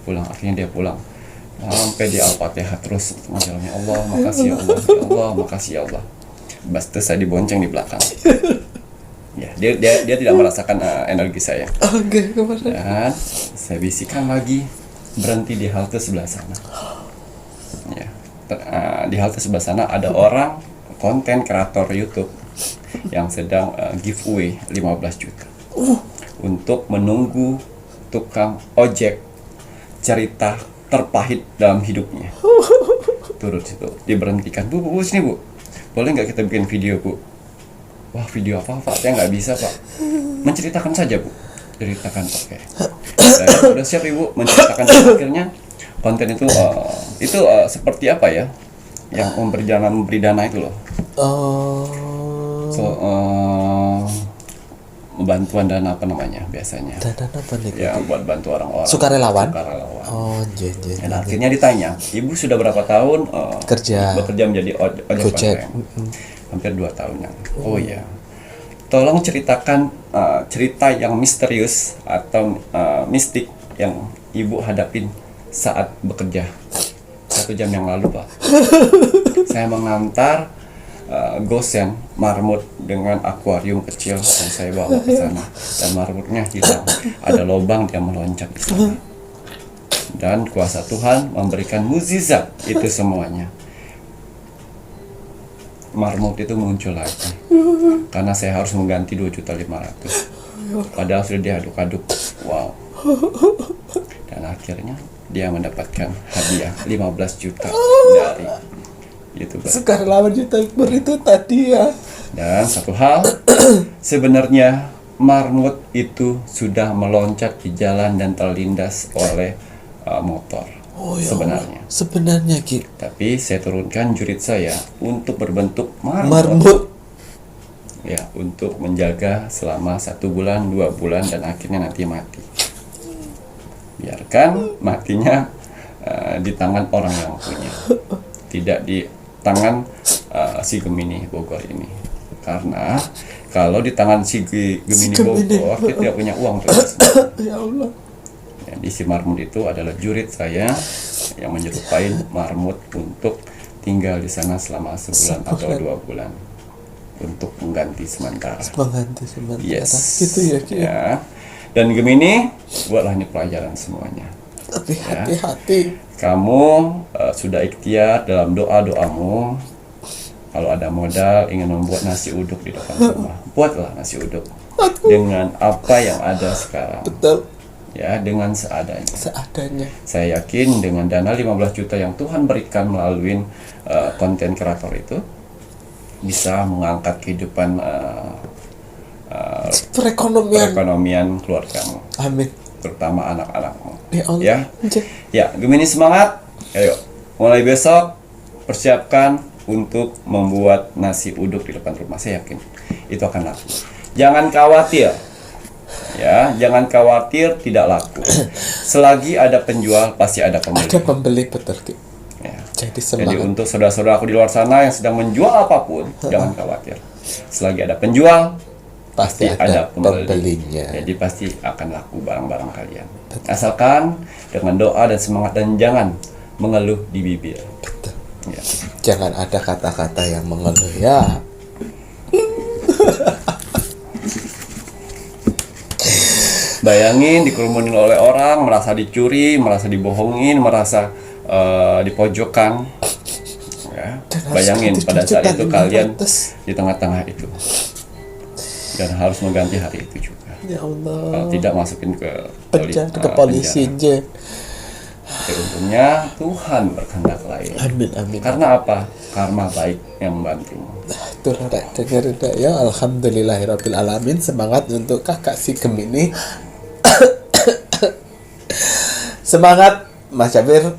Pulang, akhirnya dia pulang. Sampai di Al-Fatihah terus menjalannya, Allah, makasih ya Allah, ya Allah, makasih ya Allah. Bas itu saya dibonceng di belakang. Ya, dia tidak merasakan energi saya. Oke, kemana? Dan saya bisikan lagi, berhenti di halte sebelah sana. Ya, di halte sebelah sana ada orang konten kreator YouTube yang sedang giveaway 15 juta untuk menunggu tukang ojek cerita terpahit dalam hidupnya. Turun situ, diberhentikan. Bu, sini, Bu. Boleh nggak kita bikin video, Bu? Wah, video apa, Pak? Saya nggak bisa, Pak. Menceritakan saja, Bu. Ceritakan, Pak. Udah siap, Ibu. Menceritakan. Akhirnya konten itu seperti apa ya? Yang memberi dana itu loh. Bantuan dana apa namanya biasanya? Dana apa nih? Ya, buat bantu orang-orang. Sukarelawan. Oh, jadi. Dan akhirnya ditanya, Ibu sudah berapa tahun bekerja menjadi ojek online? Hampir 2 tahun yang. Oh ya. Tolong ceritakan cerita yang misterius atau mistik yang Ibu hadapin saat bekerja 1 jam yang lalu, Pak. Saya mengantar gosen marmut dengan akuarium kecil yang saya bawa ke sana, dan marmutnya hilang, ada lubang, dia meloncat di sana. Dan kuasa Tuhan memberikan mukjizat itu semuanya. Marmut itu muncul lagi. Karena saya harus mengganti 2.500.000. Padahal sudah diaduk-aduk. Wow. Dan akhirnya dia mendapatkan hadiah 15 juta dari YouTuber. Sekarang lawan YouTuber itu tadi ya. Dan satu hal, sebenarnya marmut itu sudah meloncat di jalan dan terlindas oleh motor. Ya Sebenarnya. Allah. Sebenarnya Ki. Tapi saya turunkan jurit saya untuk berbentuk Marmut. Ya, untuk menjaga selama 1 bulan, 2 bulan, dan akhirnya nanti mati. Biarkan matinya di tangan orang yang punya, tidak di tangan si Gemini Bogor ini. Karena kalau di tangan si Gemini Bogor, kita tidak punya uang. Ya Allah. Jadi si marmut itu adalah jurit saya yang menyerupai marmut untuk tinggal di sana selama sebulan atau 2 bulan untuk mengganti sementara. Mengganti sementara. Yes. Gitu ya Ki. Ya. Dan Gemini, buatlah ini pelajaran semuanya. Tapi hati-hati. Kamu sudah ikhtiar dalam doa-doamu. Kalau ada modal ingin membuat nasi uduk di depan rumah, buatlah nasi uduk dengan apa yang ada sekarang. Betul. Ya, dengan seadanya. Seadanya. Saya yakin dengan dana 15 juta yang Tuhan berikan melalui konten kreator itu bisa mengangkat kehidupan perekonomian keluargamu, Amin. terutama anak-anakmu. Ya Allah. Ya, ya, Gemini semangat. Ayo, mulai besok persiapkan untuk membuat nasi uduk di depan rumah. Saya yakin itu akan laku. Jangan khawatir. Ya, jangan khawatir tidak laku. Selagi ada penjual, pasti ada pembeli. Ada pembeli, betul Ki. Ya. Jadi Jadi semangat. untuk saudara-saudara aku di luar sana yang sedang menjual apapun, jangan khawatir. Selagi ada penjual, pasti ada pembelinya. Jadi pasti akan laku barang-barang kalian. Asalkan dengan doa dan semangat, dan jangan mengeluh di bibir. Betul. Ya. Jangan ada kata-kata yang mengeluh ya. Bayangin dikerumunin oleh orang, merasa dicuri, merasa dibohongin, merasa dipojokkan. Ya. Bayangin pada saat itu kalian di tengah-tengah itu. Dan harus mengganti hari itu juga. Ya Allah. Kalau tidak masukin ke polisi aja. Untungnya Tuhan berkehendak lain. Amin, amin. Karena apa? Karma baik yang membantumu. Tuh dengar ya. Alhamdulillahirabbil alamin. Semangat untuk kakak si Gemini. Semangat Mas Jabir,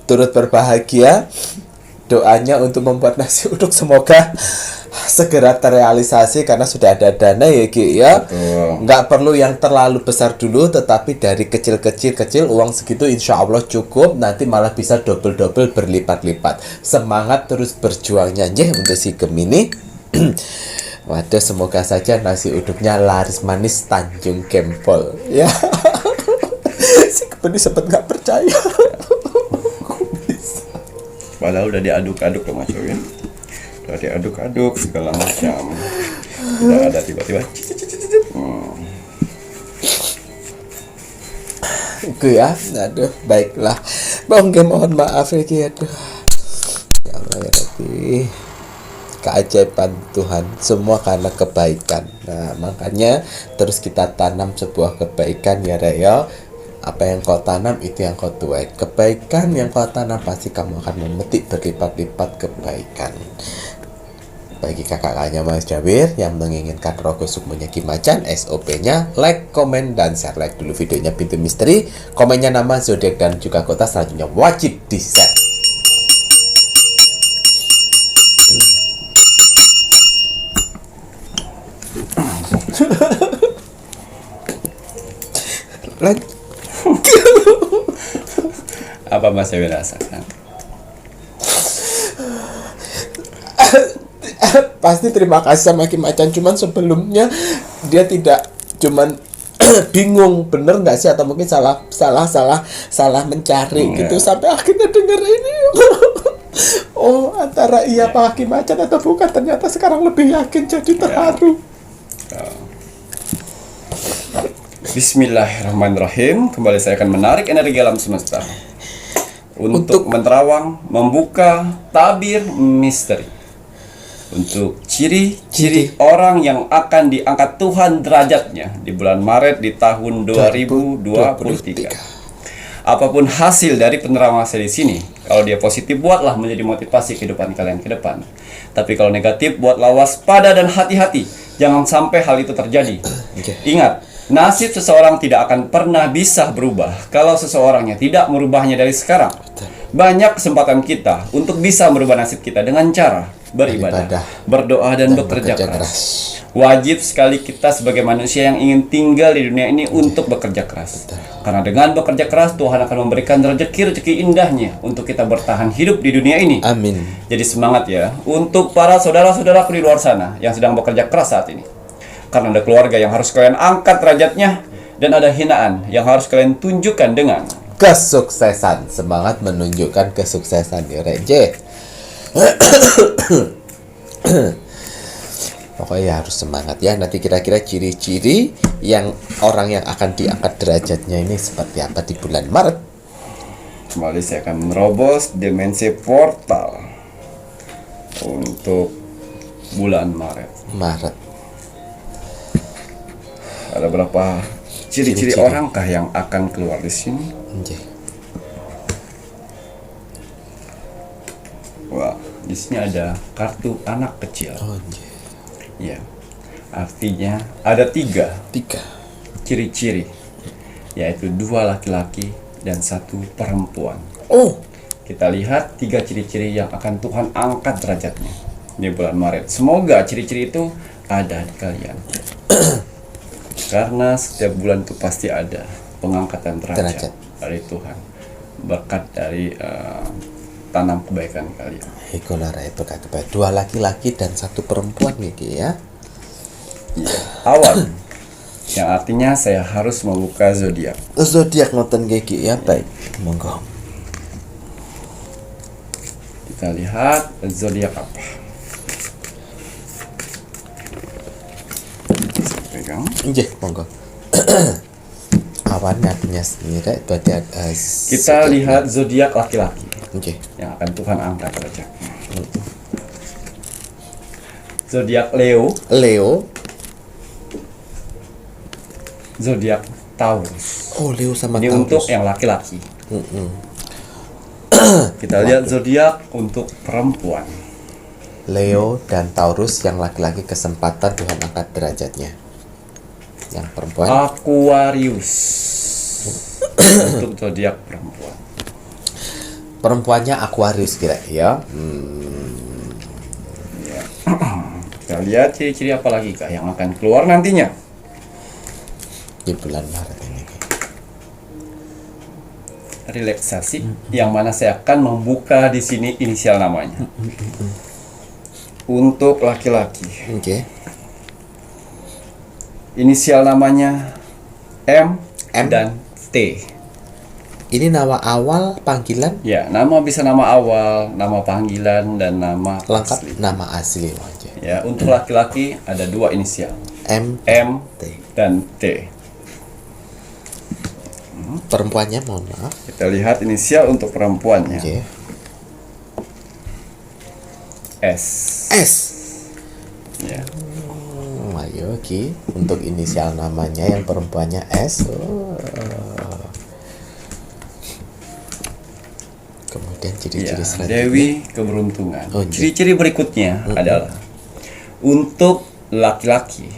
turut berbahagia. Doanya untuk membuat nasi uduk semoga segera terrealisasi karena sudah ada dana ya Ki ya. Nggak perlu yang terlalu besar dulu, tetapi dari kecil uang segitu insya Allah cukup, nanti malah bisa double berlipat-lipat. Semangat terus berjuangnya aja untuk si Gemini. Waduh, semoga saja nasi uduknya laris manis Tanjung Gempol ya. Si Gemini sempat nggak percaya. Padahal udah diaduk-aduk loh Mas Yowin. Udah diaduk-aduk segala macam. Udah ada tiba-tiba. Itu ya, aduh, baiklah. Mohon maaf ya Ki, aduh. Ya Allah ya Rabbi. Keajaiban Tuhan, semua karena kebaikan. Nah, makanya terus kita tanam sebuah kebaikan ya Raya. Apa yang kau tanam itu yang kau tuai. Kebaikan yang kau tanam pasti kamu akan memetik berlipat-lipat kebaikan. Bagi kakak-kakaknya Mas Jabir yang menginginkan rogo sukmunya Ki Macan, SOP-nya like, komen, dan share. Like dulu videonya Pintu Misteri, komennya nama, zodiak, dan juga kota, selanjutnya wajib di-share. Lanjut. Apa Mas Yowin rasakan? Pasti terima kasih sama Ki Macan, cuman sebelumnya dia tidak cuman bingung bener nggak sih, atau mungkin salah mencari gitu sampai akhirnya denger ini. Oh, antara iya Pak Ki Macan atau bukan, ternyata sekarang lebih yakin, jadi terharu. Bismillahirrahmanirrahim. Kembali saya akan menarik energi alam semesta. untuk menerawang, membuka tabir misteri. Untuk ciri-ciri orang yang akan diangkat Tuhan derajatnya di bulan Maret di tahun 2023. Apapun hasil dari penerawangan saya di sini, kalau dia positif buatlah menjadi motivasi kehidupan kalian ke depan. Tapi kalau negatif buatlah waspada dan hati-hati, jangan sampai hal itu terjadi. Ingat, nasib seseorang tidak akan pernah bisa berubah kalau seseorangnya tidak merubahnya dari sekarang. Banyak kesempatan kita untuk bisa merubah nasib kita dengan cara beribadah, berdoa dan bekerja keras. Wajib sekali kita sebagai manusia yang ingin tinggal di dunia ini untuk bekerja keras. Karena dengan bekerja keras Tuhan akan memberikan rezeki-rezeki indahnya untuk kita bertahan hidup di dunia ini. Amin. Jadi semangat ya untuk para saudara-saudaraku di luar sana yang sedang bekerja keras saat ini. Karena ada keluarga yang harus kalian angkat derajatnya dan ada hinaan yang harus kalian tunjukkan dengan kesuksesan. Semangat menunjukkan kesuksesan ya Reje. Pokoknya harus semangat ya. Nanti kira-kira ciri-ciri yang orang yang akan diangkat derajatnya ini seperti apa di bulan Maret. Kembali saya akan menerobos dimensi portal untuk bulan Maret. Ada berapa ciri-ciri orangkah yang akan keluar di sini? Wah, di sini ada kartu anak kecil. Ya, artinya ada tiga ciri-ciri, yaitu 2 laki-laki dan 1 perempuan. Kita lihat 3 ciri-ciri yang akan Tuhan angkat derajatnya di bulan Maret. Semoga ciri-ciri itu ada di kalian. Karena setiap bulan itu pasti ada pengangkatan derajat dari Tuhan, berkat dari tanam kebaikan kalian. Hikolara itu kakak 2 laki-laki dan 1 perempuan nih ya. Awan, yang artinya saya harus membuka zodiak. Zodiak ngoten geki ya, baik. Monggo. Kita lihat zodiak apa. Pegang. Nggih, monggo. Awan artinya sendiri berarti kita lihat zodiak laki-laki. Yang akan Tuhan angkat derajatnya. Zodiak Leo. Zodiak Taurus. Leo sama ini Taurus. Untuk yang laki-laki. Kita lihat zodiak untuk perempuan. Leo dan Taurus yang laki-laki kesempatan Tuhan angkat derajatnya. Yang perempuan Aquarius. Untuk zodiak perempuan. Perempuannya Aquarius kira ya. Ya. Kita lihat ciri-ciri apa lagi kah yang akan keluar nantinya di bulan Maret ini. Relaksasi yang mana saya akan membuka di sini inisial namanya. Untuk laki-laki. Inisial namanya M dan T. Ini nama awal panggilan? Ya, nama bisa nama awal, nama panggilan, dan nama lengkap asli. Nama asli. Ya, untuk laki-laki ada 2 inisial. M T. dan T. Perempuannya mohon maaf. Kita lihat inisial untuk perempuannya. S. Ya. Ayo Ki, untuk inisial namanya yang perempuannya S. Kemudian ciri-ciri selanjutnya. Dewi keberuntungan. Ciri-ciri berikutnya adalah untuk laki-laki.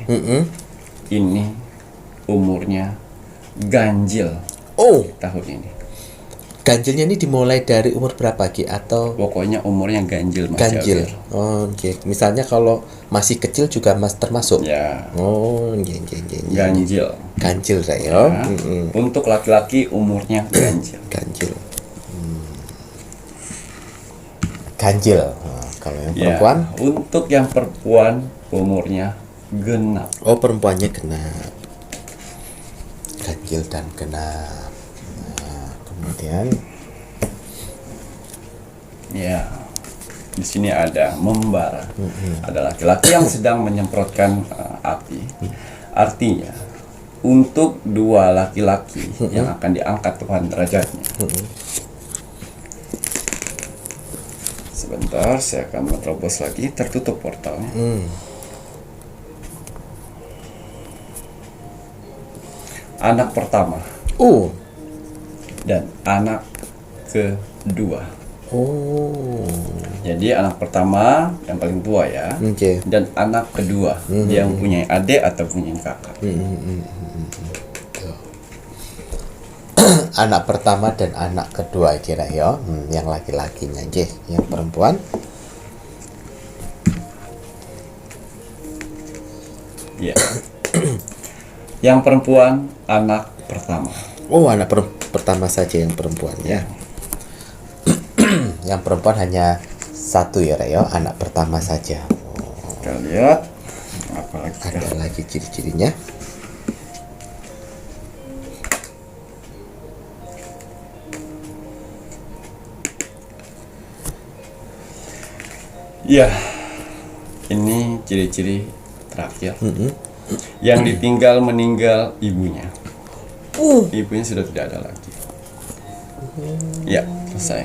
Ini umurnya ganjil. Tahun ini. Ganjilnya ini dimulai dari umur berapa Ki atau pokoknya umurnya ganjil Mas ganjil. Jawir. Misalnya kalau masih kecil juga Mas termasuk. Ya. Ganjil. Ganjil saya. Untuk laki-laki umurnya ganjil. Ganjil. Kalau yang perempuan? Untuk yang perempuan umurnya genap. Perempuannya genap. Ganjil dan genap. Kemudian di sini ada membara. Ada laki-laki yang sedang menyemprotkan api. Artinya untuk 2 laki-laki yang akan diangkat Tuhan derajatnya. Sebentar, saya akan menerobos lagi. Tertutup portalnya. Anak pertama dan anak kedua. Jadi anak pertama yang paling tua ya, Oke. dan anak kedua yang punya adik atau punya kakak. Anak pertama dan anak kedua kira ya. Yang laki-lakinya nggih, yang perempuan. Ya. Yang perempuan anak pertama. Oh, anak pertama saja yang perempuan ya. Yang perempuan hanya satu ya, Rek, ya, anak pertama saja. Kita lihat apa lagi? Ada lagi ciri-cirinya. Ya, ini ciri-ciri terakhir. Yang ditinggal meninggal ibunya. Ibunya sudah tidak ada lagi. Ya, selesai.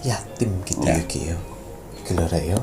Yatim gitu Ya. ya, Ki ya. Gelora ya.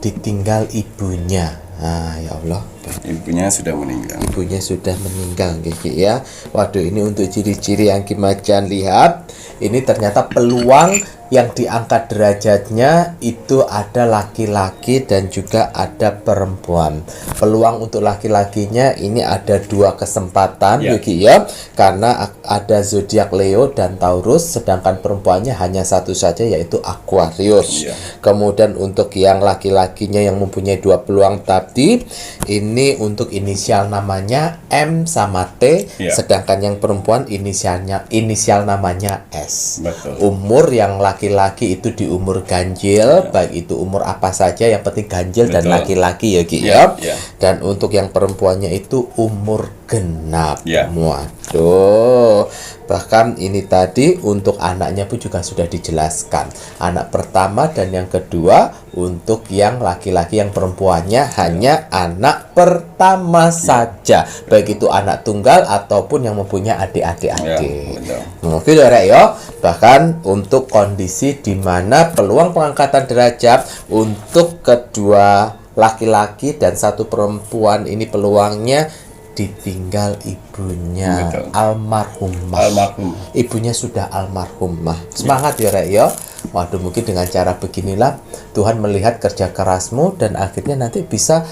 Ditinggal ibunya. Ah, ya Allah. Ibunya sudah meninggal. Ibunya sudah meninggal, Ki ya. Waduh, ini untuk ciri-ciri yang Ki Macan lihat. Ini ternyata peluang yang diangkat derajatnya itu ada laki-laki dan juga ada perempuan. Peluang untuk laki-lakinya ini ada 2 kesempatan, Ya. Ki ya. Karena ada zodiak Leo dan Taurus, sedangkan perempuannya hanya satu saja yaitu Aquarius. Ya. Kemudian untuk yang laki-lakinya yang mempunyai 2 peluang tadi, ini untuk inisial namanya M sama T, Ya. sedangkan yang perempuan inisial namanya S. Betul. Umur yang laki-laki itu di umur ganjil, baik itu umur apa saja, yang penting ganjil dan Betul. laki-laki ya, Ki Ya, ya. ya. Dan untuk yang perempuannya itu umur genap. Ya. Waduh. Bahkan ini tadi untuk anaknya pun juga sudah dijelaskan. Anak pertama dan yang kedua, untuk yang laki-laki yang perempuannya hanya anak pertama saja. Baik itu anak tunggal ataupun yang mempunyai adik-adik. Ya, betul. Oke, Rek ya. Bahkan untuk kondisi di mana peluang pengangkatan derajat untuk kedua laki-laki dan satu perempuan ini peluangnya ditinggal ibunya. Betul. Almarhumah. Almarhum. Ibunya sudah almarhumah. Semangat ya, Rek ya. Waduh, mungkin dengan cara beginilah Tuhan melihat kerja kerasmu dan akhirnya nanti bisa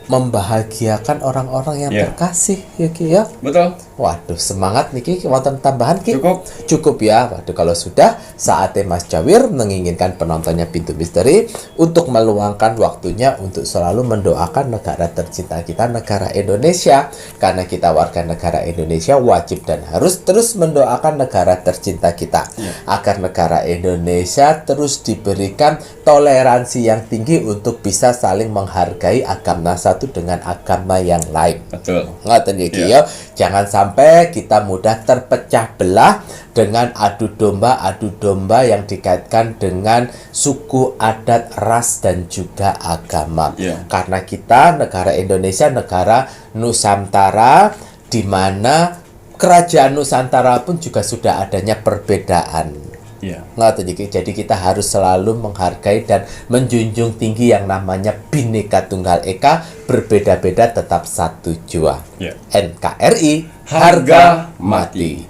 membahagiakan orang-orang yang Ya. terkasih ya, Ki ya. Betul. Waduh, semangat nih, Ki. Wonten tambahan, Ki? Cukup. Cukup ya. Waduh, kalau sudah, saatnya Mas Jawir menginginkan penontonnya Pintu Misteri untuk meluangkan waktunya untuk selalu mendoakan negara tercinta kita, negara Indonesia. Karena kita warga negara Indonesia wajib dan harus terus mendoakan negara tercinta kita. Agar negara Indonesia terus diberikan toleransi yang tinggi untuk bisa saling menghargai agama satu dengan agama yang lain. Betul. Ngoten ya, Ki Ya. ya. Jangan sampai kita mudah terpecah belah dengan adu domba yang dikaitkan dengan suku, adat, ras dan juga agama. Ya. Karena kita negara Indonesia negara Nusantara di mana kerajaan Nusantara pun juga sudah adanya perbedaan. Ya. Ngoten iki. Jadi kita harus selalu menghargai dan menjunjung tinggi yang namanya Bhinneka Tunggal Ika, berbeda-beda tetap satu jua. Ya. NKRI, Harga mati.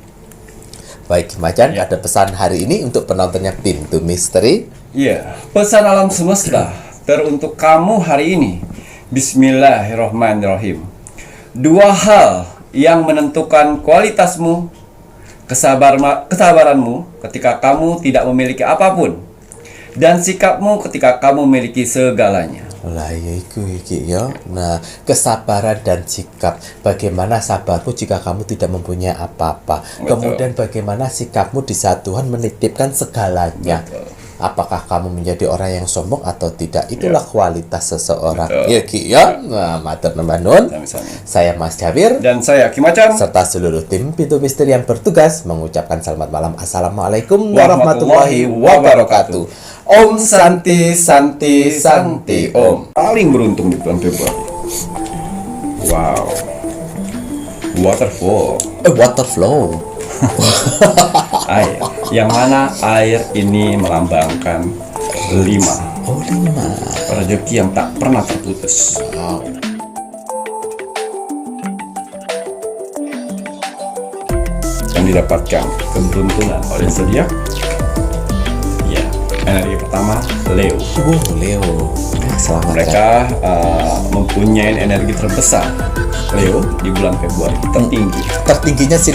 Baik, Macan, Ya. ada pesan hari ini untuk penontonnya Pintu Misteri. Iya, pesan alam semesta teruntuk kamu hari ini. Bismillahirrahmanirrahim. 2 hal yang menentukan kualitasmu, kesabaranmu ketika kamu tidak memiliki apapun, dan sikapmu ketika kamu memiliki segalanya. Lah ya iku iki ya. Nah, kesabaran dan sikap. Bagaimana sabarmu jika kamu tidak mempunyai apa-apa? Betul. Kemudian bagaimana sikapmu di saat Tuhan menitipkan segalanya? Betul. Apakah kamu menjadi orang yang sombong atau tidak? Itulah kualitas seseorang. Betul. Ya, Ki ya. Nah, matur nuwun. Misalnya. Saya Mas Jawir Dan saya Ki Macan. serta seluruh tim Pintu Misteri yang bertugas mengucapkan selamat malam. Assalamualaikum warahmatullahi wabarakatuh. Om Santi Santi Santi Om. Paling beruntung di bulan Februari. Wow. Waterfall. Water flow. Air. Yang mana air ini melambangkan 5. Oh, 5. Rezeki yang tak pernah terputus. Wow. Yang didapatkan keberuntungan oleh zodiak. Ya, energi pertama Leo. Leo. Selamat ya. Mereka mempunyai energi terbesar Leo di bulan Februari, tertinggi. Tertingginya si